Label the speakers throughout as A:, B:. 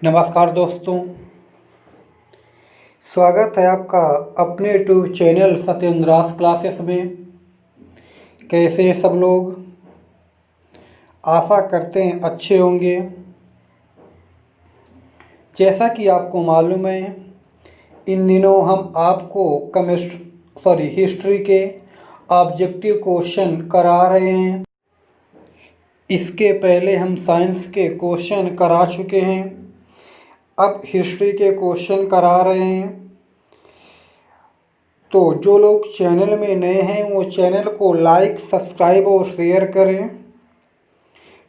A: नमस्कार दोस्तों, स्वागत है आपका अपने यूट्यूब चैनल सत्येंद्रास क्लासेस में। कैसे हैं सब लोग? आशा करते हैं अच्छे होंगे। जैसा कि आपको मालूम है, इन दिनों हम आपको हिस्ट्री के ऑब्जेक्टिव क्वेश्चन करा रहे हैं। इसके पहले हम साइंस के क्वेश्चन करा चुके हैं, अब हिस्ट्री के क्वेश्चन करा रहे हैं। तो जो लोग चैनल में नए हैं वो चैनल को लाइक, सब्सक्राइब और शेयर करें।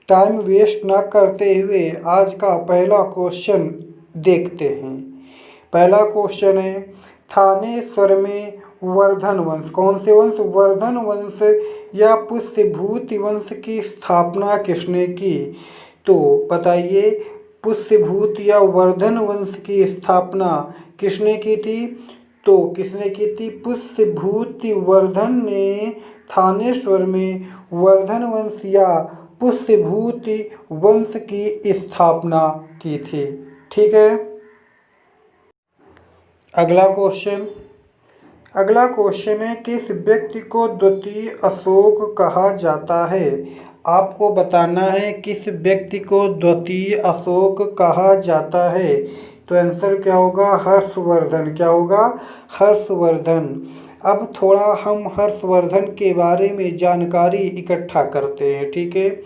A: टाइम वेस्ट ना करते हुए आज का पहला क्वेश्चन देखते हैं। पहला क्वेश्चन है, थानेश्वर में वर्धन वंश, कौन से वंश? वर्धन वंश या पुष्यभूति वंश की स्थापना किसने की? तो बताइए, पुष्यभूत या वर्धन वंश की स्थापना किसने की थी? तो किसने की थी? पुष्यभूति वर्धन ने थानेश्वर में वर्धन वंश या पुष्यभूति वंश की स्थापना की थी। ठीक है। अगला क्वेश्चन है, किस व्यक्ति को द्वितीय अशोक कहा जाता है? आपको बताना है किस व्यक्ति को द्वितीय अशोक कहा जाता है। तो आंसर क्या होगा? हर्षवर्धन। क्या होगा? हर्षवर्धन। अब थोड़ा हम हर्षवर्धन के बारे में जानकारी इकट्ठा करते हैं। ठीक है।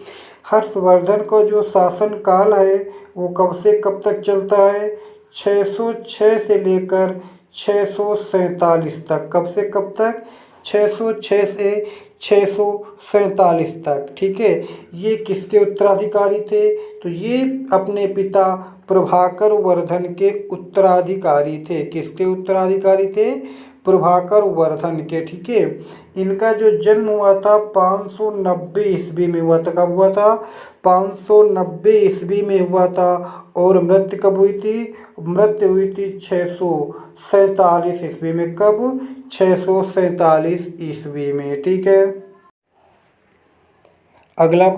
A: हर्षवर्धन का जो शासन काल है वो कब से कब तक चलता है? 606 से लेकर 647 तक। कब से कब तक? 606 से 647 तक। ठीक है। ये किसके उत्तराधिकारी थे? तो ये अपने पिता प्रभाकर वर्धन के उत्तराधिकारी थे। किसके उत्तराधिकारी थे? प्रभाकर वर्धन के। ठीक है। इनका जो जन्म हुआ था 590 ईस्वी में हुआ था। कब हुआ था? 590 ईस्वी में हुआ था। और मृत्यु कब हुई थी? मृत्यु हुई थी 647 ईस्वी में। कब? 647 ईस्वी में। ठीक है। अगला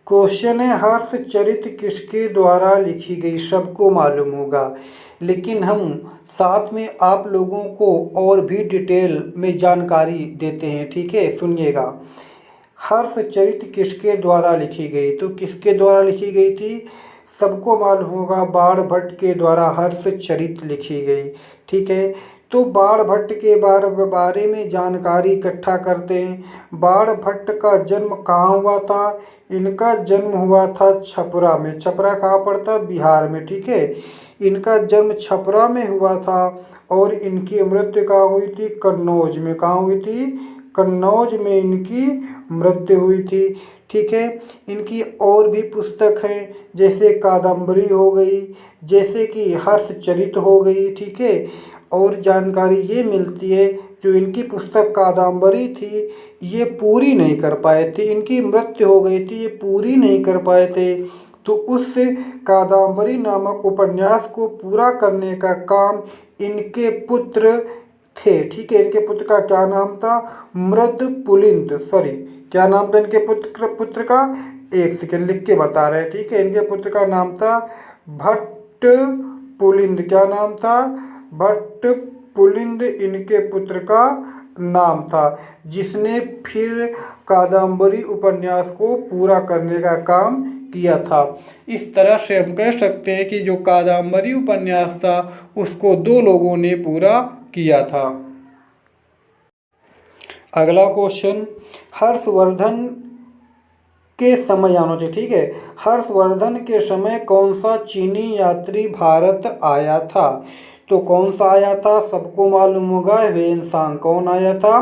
A: क्वेश्चन है, हर्षचरित किसके द्वारा लिखी गई? सबको मालूम होगा, लेकिन हम साथ में आप लोगों को और भी डिटेल में जानकारी देते हैं। ठीक है, सुनिएगा। हर्षचरित किसके द्वारा लिखी गई? तो किसके द्वारा लिखी गई थी? सबको मालूम होगा, बाणभट्ट के द्वारा हर्षचरित लिखी गई। ठीक है। तो बाणभट्ट के बारे में जानकारी इकट्ठा करते हैं। बाणभट्ट का जन्म कहाँ हुआ था? इनका जन्म हुआ था छपरा में। छपरा कहाँ पड़ता? बिहार में। ठीक है। इनका जन्म छपरा में हुआ था और इनकी मृत्यु कहाँ हुई थी? कन्नौज में। कहाँ हुई थी? कन्नौज में इनकी मृत्यु हुई थी। ठीक है। इनकी और भी पुस्तक हैं, जैसे कादम्बरी हो गई, जैसे कि हर्षचरित हो गई। ठीक है। और जानकारी ये मिलती है, जो इनकी पुस्तक कादम्बरी थी ये पूरी नहीं कर पाए थे। इनकी मृत्यु हो गई थी, ये पूरी नहीं कर पाए थे। तो उस कादम्बरी नामक उपन्यास को पूरा करने का काम इनके पुत्र थे। ठीक है। इनके पुत्र का क्या नाम था? क्या नाम था इनके पुत्र का? एक सेकंड लिख के बता रहे हैं। ठीक है। इनके पुत्र का नाम था भट्ट पुलिंद। क्या नाम था? भट्ट पुलिंद इनके पुत्र का नाम था, जिसने फिर कादम्बरी उपन्यास को पूरा करने का काम किया था। इस तरह से हम कह सकते हैं कि जो कादम्बरी उपन्यास था उसको दो लोगों ने पूरा किया था। अगला क्वेश्चन, हर्षवर्धन के समय आना चाहिए। ठीक है। हर्षवर्धन के समय कौन सा चीनी यात्री भारत आया था? तो कौन सा आया था? सबको मालूम होगा, ह्वेनसांग। कौन आया था?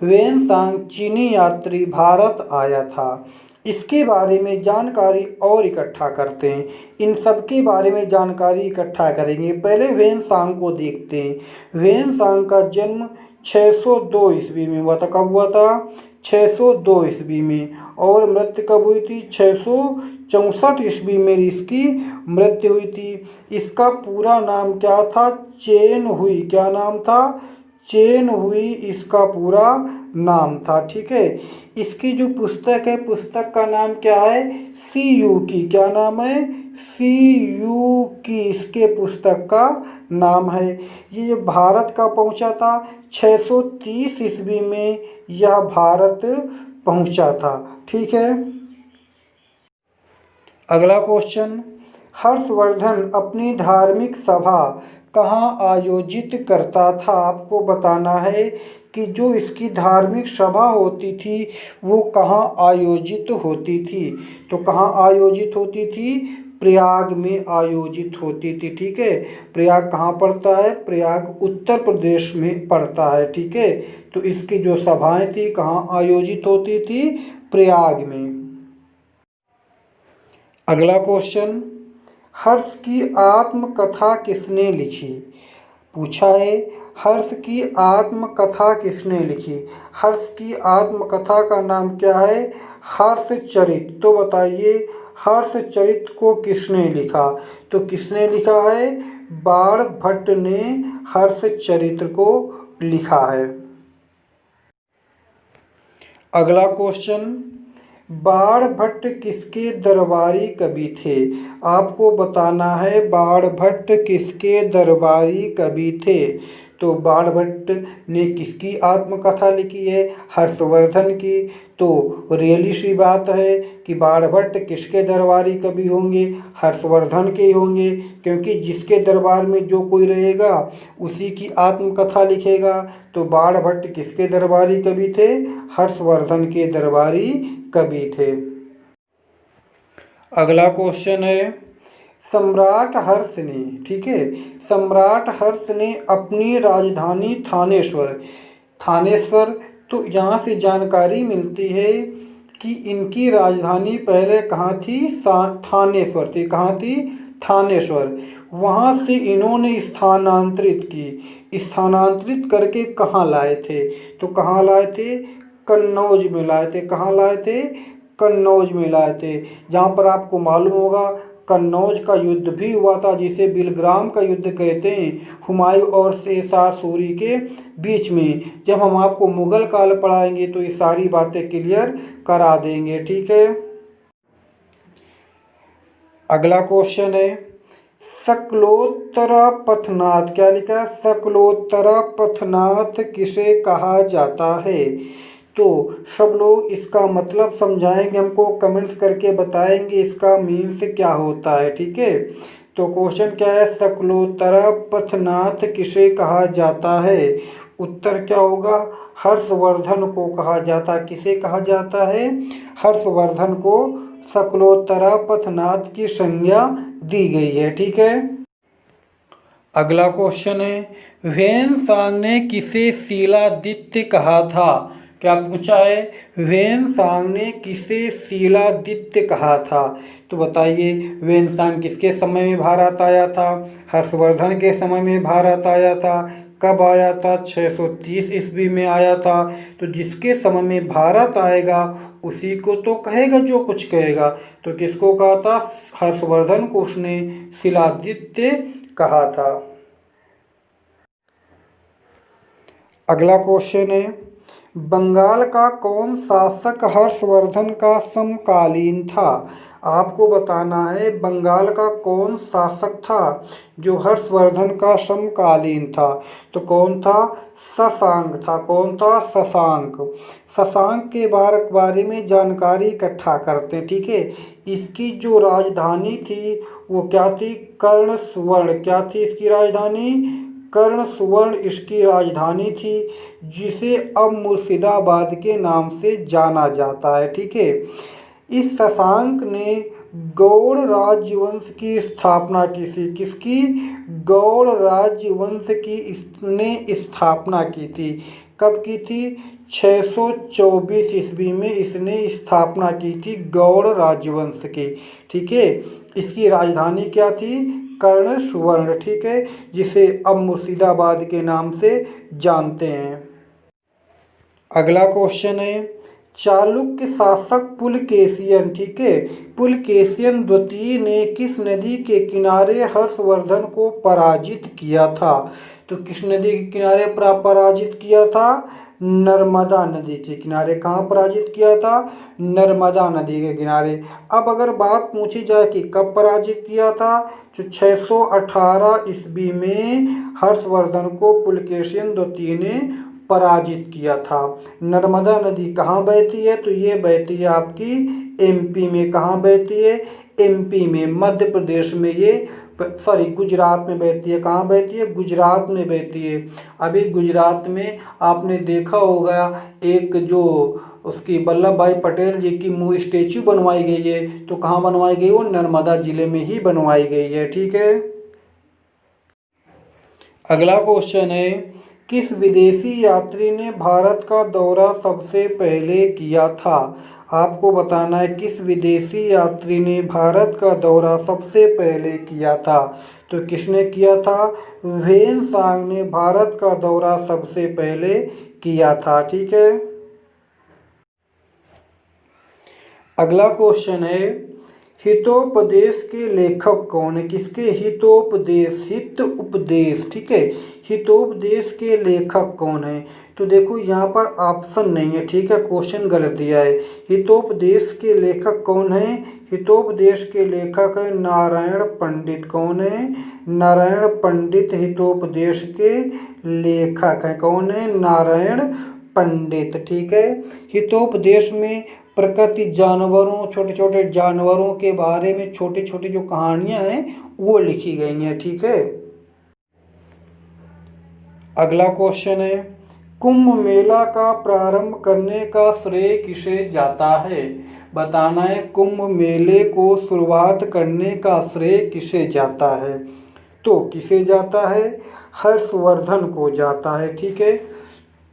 A: ह्वेनसांग चीनी यात्री भारत आया था। इसके बारे में जानकारी और इकट्ठा करते हैं। इन सब के बारे में जानकारी इकट्ठा करेंगे। पहले ह्वेनसांग को देखते हैं। ह्वेनसांग का जन्म 602 ईस्वी में हुआ था। कब हुआ था? 602 ईस्वी में। और मृत्यु कब हुई थी? 664 ईस्वी में इसकी मृत्यु हुई थी। इसका पूरा नाम क्या था? चेन हुई। क्या नाम था? चेन हुई इसका पूरा नाम था। ठीक है। इसकी जो पुस्तक है, पुस्तक का नाम क्या है? सी यू की। क्या नाम है? CU की इसके पुस्तक का नाम है। ये भारत का पहुंचा था 630 ईस्वी में, यह भारत पहुंचा था। ठीक है। अगला क्वेश्चन, हर्षवर्धन अपनी धार्मिक सभा कहाँ आयोजित करता था? आपको बताना है कि जो इसकी धार्मिक सभा होती थी वो कहाँ आयोजित होती थी। तो कहाँ आयोजित होती थी? प्रयाग में आयोजित होती थी। ठीक है। प्रयाग कहाँ पड़ता है? प्रयाग उत्तर प्रदेश में पड़ता है। ठीक है। तो इसकी जो सभाएं थी कहाँ आयोजित होती थी? प्रयाग में। अगला क्वेश्चन, हर्ष की आत्मकथा किसने लिखी? पूछा है हर्ष की आत्मकथा किसने लिखी? हर्ष की आत्मकथा का नाम क्या है? हर्षचरित। तो बताइए हर्षचरित को किसने लिखा? तो किसने लिखा है? बाणभट्ट ने हर्षचरित को लिखा है। अगला क्वेश्चन, बाणभट्ट किसके दरबारी कवि थे? आपको बताना है बाणभट्ट किसके दरबारी कवि थे। तो बाणभट्ट ने किसकी आत्मकथा लिखी है? हर्षवर्धन की। तो रियली सी बात है कि बाणभट्ट किसके दरबारी कवि होंगे? हर्षवर्धन के होंगे, क्योंकि जिसके दरबार में जो कोई रहेगा उसी की आत्मकथा लिखेगा। तो बाणभट्ट किसके दरबारी कवि थे? हर्षवर्धन के दरबारी कवि थे। अगला क्वेश्चन है, सम्राट हर्ष ने, ठीक है, सम्राट हर्ष ने अपनी राजधानी थानेश्वर, तो यहाँ से जानकारी मिलती है कि इनकी राजधानी पहले कहाँ थी? थानेश्वर थी। कहाँ थी? थानेश्वर। वहाँ से इन्होंने स्थानांतरित करके कहाँ लाए थे? तो कहाँ लाए थे? कन्नौज में लाए थे। कहाँ लाए थे? कन्नौज में लाए थे। जहाँ पर आपको मालूम होगा कन्नौज का युद्ध भी हुआ था, जिसे बिलग्राम का युद्ध कहते हैं, हुमायूं और शेरशाह सूरी के बीच में। जब हम आपको मुगल काल पढ़ाएंगे तो ये सारी बातें क्लियर करा देंगे। ठीक है। अगला क्वेश्चन है, शकलोत्तरा पथनाथ, क्या लिखा है? शकलोत्तरा पथनाथ किसे कहा जाता है? तो सब लोग इसका मतलब समझाएंगे, हमको कमेंट्स करके बताएंगे इसका मीन्स क्या होता है। ठीक है। तो क्वेश्चन क्या है? शकलोत्तरा पथनाथ किसे कहा जाता है? उत्तर क्या होगा? हर्षवर्धन को कहा जाता है। किसे कहा जाता है? हर्षवर्धन को शकलोत्तरा पथनाथ की संज्ञा दी गई है। ठीक है। अगला क्वेश्चन है, ह्वेनसांग ने किसे शिलादित्य कहा था? क्या पूछा है? ह्वेनसांग ने किसे शिलादित्य कहा था? तो बताइए ह्वेनसांग किसके समय में भारत आया था? हर्षवर्धन के समय में भारत आया था। कब आया था? 630 ईस्वी में आया था। तो जिसके समय में भारत आएगा उसी को तो कहेगा जो कुछ कहेगा। तो किसको कहा था? हर्षवर्धन को उसने शिलादित्य कहा था। अगला क्वेश्चन है, बंगाल का कौन शासक हर्षवर्धन का समकालीन था? आपको बताना है बंगाल का कौन शासक था जो हर्षवर्धन का समकालीन था। तो कौन था? शशांक था। कौन था? शशांक। शशांक के बारे में जानकारी इकट्ठा करते हैं। ठीक है। इसकी जो राजधानी थी वो क्या थी? कर्ण सुवर्ण। क्या थी इसकी राजधानी? कर्ण सुवर्ण इसकी राजधानी थी, जिसे अब मुर्शिदाबाद के नाम से जाना जाता है। ठीक है। इस शशांक ने गौड़ राजवंश की स्थापना की थी। किसकी? गौड़ राजवंश की इसने स्थापना की थी। कब की थी? 624 ईस्वी में इसने स्थापना की थी गौड़ राजवंश की। ठीक है। इसकी राजधानी क्या थी? कर्ण सुवर्ण। ठीक है। जिसे अब मुर्शिदाबाद के नाम से जानते हैं। अगला क्वेश्चन है, चालुक्य शासक पुलकेशियन, ठीक है, पुलकेशियन द्वितीय ने किस नदी के किनारे हर्षवर्धन को पराजित किया था? तो किस नदी के किनारे पराजित किया था? नर्मदा नदी के किनारे। कहाँ पराजित किया था? नर्मदा नदी के किनारे। अब अगर बात पूछी जाए कि कब पराजित किया था, तो 618 ईस्वी में हर्षवर्धन को पुलकेशियन द्वितीय ने पराजित किया था। नर्मदा नदी कहाँ बहती है? तो ये बहती है आपकी एमपी में। कहाँ बहती है? एमपी में, मध्य प्रदेश में, ये सॉरी गुजरात में बहती है। कहाँ बहती है? गुजरात में बहती है। अभी गुजरात में आपने देखा होगा एक जो उसकी वल्लभ भाई पटेल जी की स्टेच्यू बनवाई गई है, तो कहाँ बनवाई गई? वो नर्मदा जिले में ही बनवाई गई है, ठीक है। अगला क्वेश्चन है, किस विदेशी यात्री ने भारत का दौरा सबसे पहले किया था? आपको बताना है किस विदेशी यात्री ने भारत का दौरा सबसे पहले किया था। तो किसने किया था? ह्वेन सांग ने भारत का दौरा सबसे पहले किया था, ठीक है। अगला क्वेश्चन है, हितोपदेश के लेखक कौन है? किसके? हितोपदेश, हित उपदेश, ठीक है। हितोपदेश के लेखक कौन है? तो देखो यहाँ पर ऑप्शन नहीं है, ठीक है, क्वेश्चन गलत दिया है। हितोपदेश के लेखक कौन है? हितोपदेश के लेखक है नारायण पंडित। कौन है? नारायण पंडित हितोपदेश के लेखक हैं। कौन है? नारायण पंडित, ठीक है। हितोपदेश में प्रकृति, जानवरों, छोटे छोटे जानवरों के बारे में छोटी छोटी जो कहानियां हैं वो लिखी गई हैं, ठीक है। अगला क्वेश्चन है, कुंभ मेला का प्रारंभ करने का श्रेय किसे जाता है? बताना है कुंभ मेले को शुरुआत करने का श्रेय किसे जाता है? तो किसे जाता है? हर्षवर्धन को जाता है, ठीक है।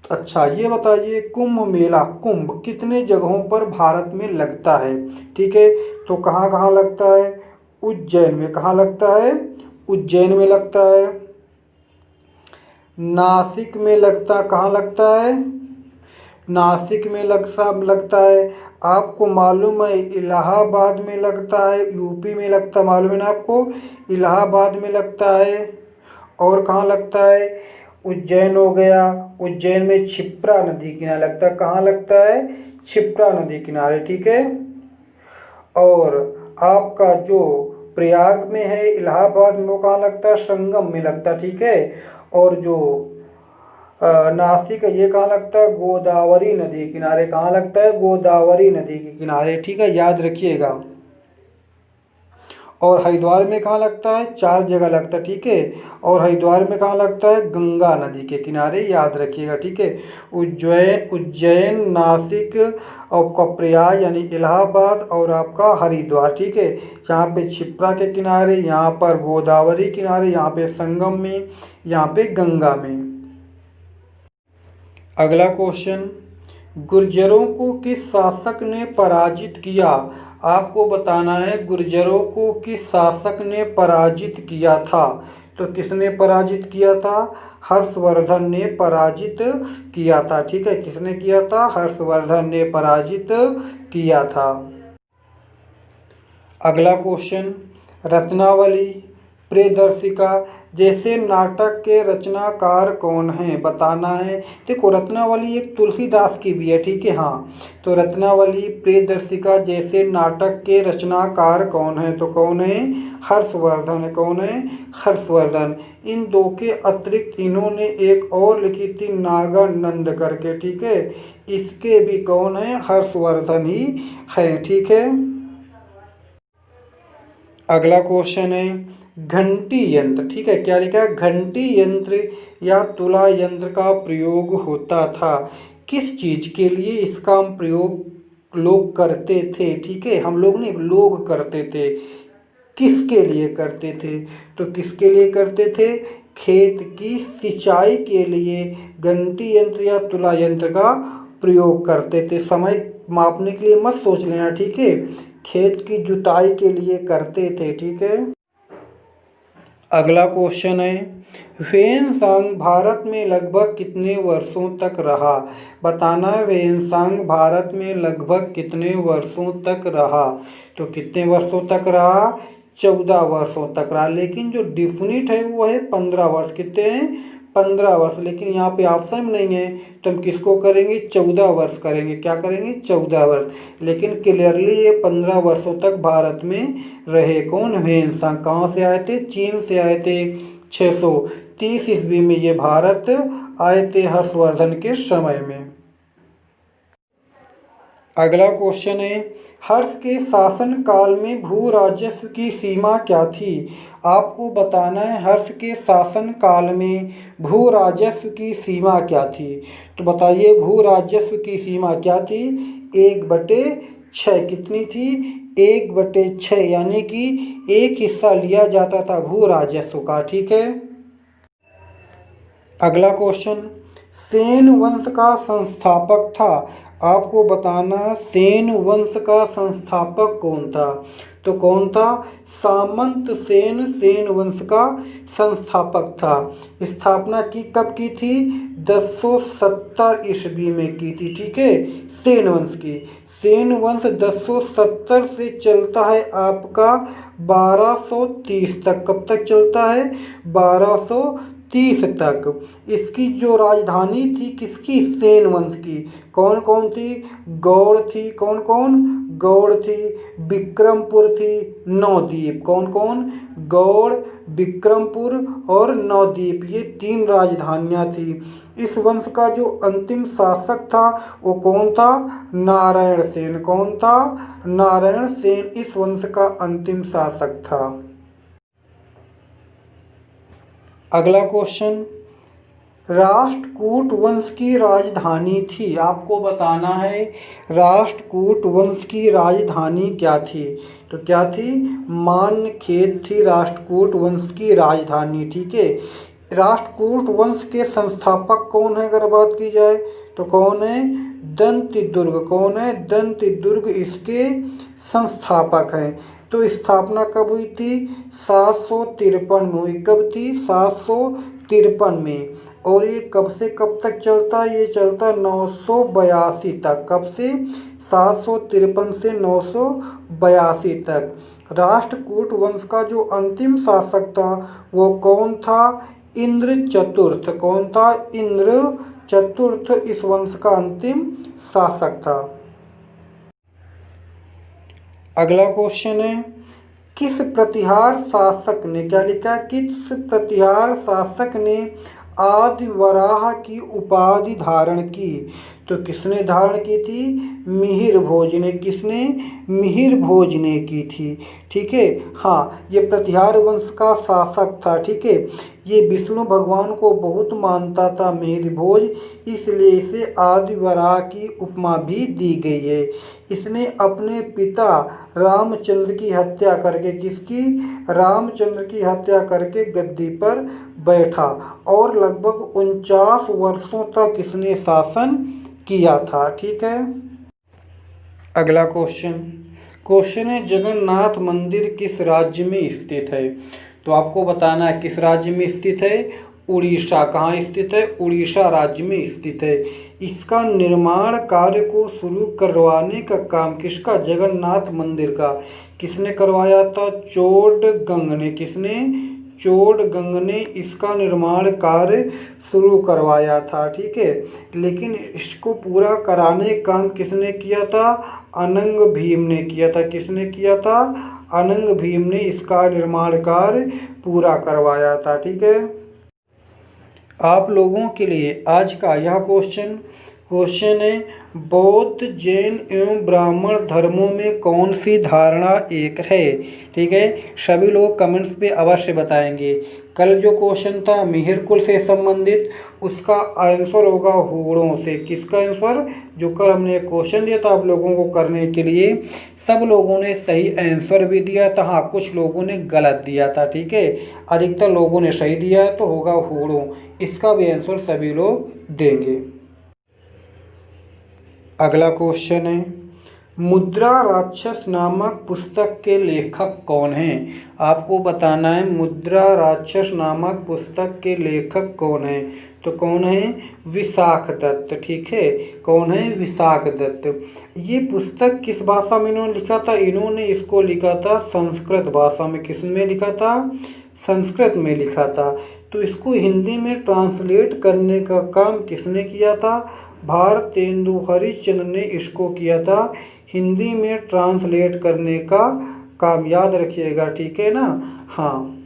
A: अच्छा ये बताइए, कुंभ मेला, कुंभ कितने जगहों पर भारत में लगता है? ठीक है, तो कहाँ कहाँ लगता है? उज्जैन में। कहाँ लगता है? उज्जैन में लगता है। नासिक में लगता, कहाँ लगता है? नासिक में लगता है। आपको मालूम है इलाहाबाद में लगता है, यूपी में लगता है, मालूम है ना आपको, इलाहाबाद में लगता है। और कहाँ लगता है? उज्जैन हो गया, उज्जैन में क्षिप्रा नदी किनारे लगता है। कहाँ लगता है? क्षिप्रा नदी किनारे, ठीक है। और आपका जो प्रयाग में है, इलाहाबाद में, वो कहाँ लगता है? संगम में लगता है, ठीक है। और जो नासिक है, ये कहाँ लगता है? गोदावरी नदी किनारे। कहाँ लगता है? गोदावरी नदी के किनारे, ठीक है, याद रखिएगा। और हरिद्वार में कहाँ लगता है? 4 जगह लगता है, ठीक है। और हरिद्वार में कहाँ लगता है? गंगा नदी के किनारे, याद रखिएगा, ठीक है। उज्जैन, नासिक, आपका प्रयाग यानी इलाहाबाद, और आपका हरिद्वार, ठीक है। यहाँ पे क्षिप्रा के किनारे, यहाँ पर गोदावरी किनारे, यहाँ पे संगम में, यहाँ पे गंगा में। अगला क्वेश्चन, गुर्जरों को किस शासक ने पराजित किया? आपको बताना है गुर्जरों को किस शासक ने पराजित किया था। तो किसने पराजित किया था? हर्षवर्धन ने पराजित किया था, ठीक है। किसने किया था? हर्षवर्धन ने पराजित किया था। अगला क्वेश्चन, रत्नावली, प्रियदर्शिका जैसे नाटक के रचनाकार कौन हैं? बताना है। देखो रत्नावली एक तुलसीदास की भी है, ठीक है, हाँ। तो रत्नावली, प्रियदर्शिका जैसे नाटक के रचनाकार कौन हैं? तो कौन है? हर्षवर्धन है। कौन है? हर्षवर्धन। इन दो के अतिरिक्त इन्होंने एक और लिखी थी नागानंद करके, ठीक है। इसके भी कौन है? हर्षवर्धन ही है, ठीक है। अगला क्वेश्चन है, घंटी यंत्र, ठीक है, क्या लिखा है? घंटी यंत्र या तुला यंत्र का प्रयोग होता था किस चीज के लिए? इसका हम प्रयोग लोग करते थे, ठीक है, हम लोग नहीं, लोग करते थे। किसके लिए करते थे? तो किसके लिए करते थे? खेत की सिंचाई के लिए घंटी यंत्र या तुला यंत्र का प्रयोग करते थे। समय मापने के लिए मत सोच लेना, ठीक है, खेत की जुताई के लिए करते थे, ठीक है। अगला क्वेश्चन है ह्वेनसांग भारत में लगभग कितने वर्षों तक रहा। बताना है ह्वेनसांग भारत में लगभग कितने वर्षों तक रहा। तो कितने वर्षों तक रहा, 14 वर्षों तक रहा। लेकिन जो डिफिनिट है वो है 15 वर्ष। कितने हैं, 15 वर्ष। लेकिन यहाँ पे ऑप्शन में नहीं है तो हम किसको करेंगे, 14 वर्ष करेंगे। क्या करेंगे, 14 वर्ष। लेकिन क्लियरली ये 15 वर्षों तक भारत में रहे। कौन, ह्वेनसांग। कहाँ से आए थे, चीन से आए थे। 630 ईस्वी में ये भारत आए थे हर्षवर्धन के समय में। अगला क्वेश्चन है हर्ष के शासन काल में भू राजस्व की सीमा क्या थी। आपको बताना है हर्ष के शासन काल में भू राजस्व की सीमा क्या थी। तो बताइए भू राजस्व की सीमा क्या थी, 1/6 कितनी थी, 1/6 यानी कि एक हिस्सा लिया जाता था भू राजस्व का। ठीक है। अगला क्वेश्चन सेन वंश का संस्थापक था। आपको बताना सेन वंश का संस्थापक कौन था। तो कौन था, सामंत सेन सेन वंश का संस्थापक था। स्थापना की कब की थी, 1070 ईस्वी में की थी। ठीक है, सेन वंश की। सेन वंश 1070 से चलता है आपका 1230 तक। कब तक चलता है, 1230 तक। इसकी जो राजधानी थी किसकी, सेन वंश की, कौन कौन थी, गौड़ थी। कौन कौन, गौड़ थी, विक्रमपुर थी, नवद्वीप। कौन कौन, गौड़, विक्रमपुर और नवद्वीप, ये 3 राजधानियाँ थी। इस वंश का जो अंतिम शासक था वो कौन था, नारायण सेन। कौन था, नारायण सेन इस वंश का अंतिम शासक था। अगला क्वेश्चन राष्ट्रकूट वंश की राजधानी थी। आपको बताना है राष्ट्रकूट वंश की राजधानी क्या थी। तो क्या थी, मान्यखेत थी राष्ट्रकूट वंश की राजधानी। ठीक है। राष्ट्रकूट वंश के संस्थापक कौन है अगर बात की जाए तो कौन है, दंतिदुर्ग। कौन है, दंतिदुर्ग इसके संस्थापक हैं। तो स्थापना कब हुई थी, 753 में हुई। कब थी, 753 में। और ये कब से कब तक चलता है, ये चलता है 982 तक। कब से, 753 से 982 तक। राष्ट्रकूट वंश का जो अंतिम शासक था वो कौन था, इंद्र चतुर्थ। कौन था, इंद्र चतुर्थ इस वंश का अंतिम शासक था। अगला क्वेश्चन है किस प्रतिहार शासक ने, क्या लिखा, किस प्रतिहार शासक ने आदि वराह की उपाधि धारण की। तो किसने धारण की थी, मिहिर भोज ने। किसने, मिहिर भोज ने की थी। ठीक है। हाँ, ये प्रतिहार वंश का शासक था। ठीक है। ये विष्णु भगवान को बहुत मानता था मिहिर भोज, इसलिए इसे आदि वराह की उपमा भी दी गई है। इसने अपने पिता रामचंद्र की हत्या करके, किसकी, रामचंद्र की हत्या करके गद्दी पर बैठा और लगभग 49 वर्षों तक इसने शासन किया था। ठीक है। अगला क्वेश्चन है जगन्नाथ मंदिर किस राज्य में स्थित है। तो आपको बताना है किस राज्य में स्थित है, उड़ीसा। कहाँ स्थित है, उड़ीसा राज्य में स्थित है। इसका निर्माण कार्य को शुरू करवाने का काम किसका, जगन्नाथ मंदिर का किसने करवाया था, चोडगंग ने। किसने, चोडगंग ने इसका निर्माण कार्य शुरू करवाया था। ठीक है। लेकिन इसको पूरा कराने का काम किसने किया था, अनंग भीम ने किया था। किसने किया था, अनंग भीम ने इसका निर्माण कार्य पूरा करवाया था। ठीक है। आप लोगों के लिए आज का यह क्वेश्चन है बौद्ध, जैन एवं ब्राह्मण धर्मों में कौन सी धारणा एक है। ठीक है। सभी लोग कमेंट्स पे अवश्य बताएंगे। कल जो क्वेश्चन था मिहिर कुल से संबंधित, उसका आंसर होगा हुगड़ों से। किसका आंसर, जो कल हमने क्वेश्चन दिया था आप लोगों को करने के लिए, सब लोगों ने सही आंसर भी दिया था। हाँ, कुछ लोगों ने गलत दिया था। ठीक है। अधिकतर लोगों ने सही दिया है तो होगा हुगड़ों। इसका भी आंसर सभी लोग देंगे। अगला क्वेश्चन है मुद्रा राक्षस नामक पुस्तक के लेखक कौन हैं? आपको बताना है मुद्रा राक्षस नामक पुस्तक के लेखक कौन हैं? तो कौन है? विशाख दत्त। ठीक है, कौन है? विशाख दत्त। ये पुस्तक किस भाषा में इन्होंने लिखा था? इन्होंने इसको लिखा था संस्कृत भाषा में। किस में लिखा था? संस्कृत में लिखा था। तो इसको हिंदी में ट्रांसलेट करने का काम किसने किया था? भारतेंदु हरिश्चंद्र ने इसको किया था हिंदी में ट्रांसलेट करने का काम। याद रखिएगा, ठीक है ना। हाँ।